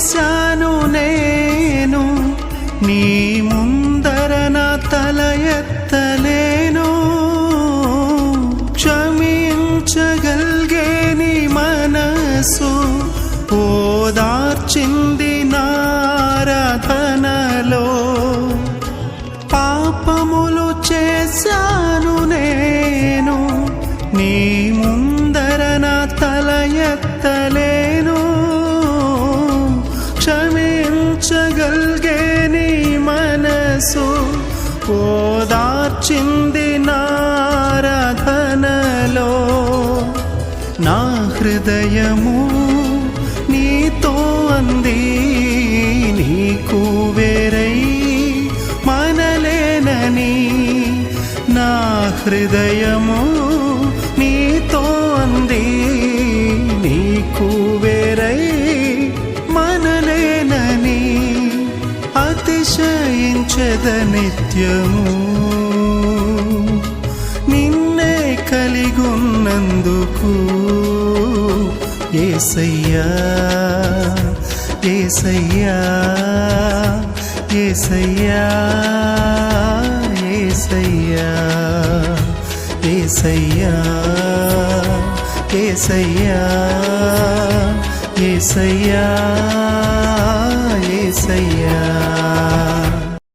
చేశాను నేను, నీ ముందర నా తల ఎత్తలేను. క్షమించగలిగే నీ మనసు ఓదార్చింది నారాధనలో. పాపములు చేశాను నేను, నీ ముందర నా తల ఎత్తలేను. క్షమించగలిగే నీ మనసు ఓదార్చింది నారాధనలో. నా హృదయము నీతో అంది, నీకు వేరై మనలేనని. నా హృదయము నీతో అంది, నీకు వేరై మనలేనని. అతిశయించద నిత్యము నిన్నే కలిగున్నందుకు. యేసయ్యా యేసయ్యా యేసయ్యా యేసయ్యా యేసయ్యా యేసయ్యా యేసయ్యా యేసయ్యా.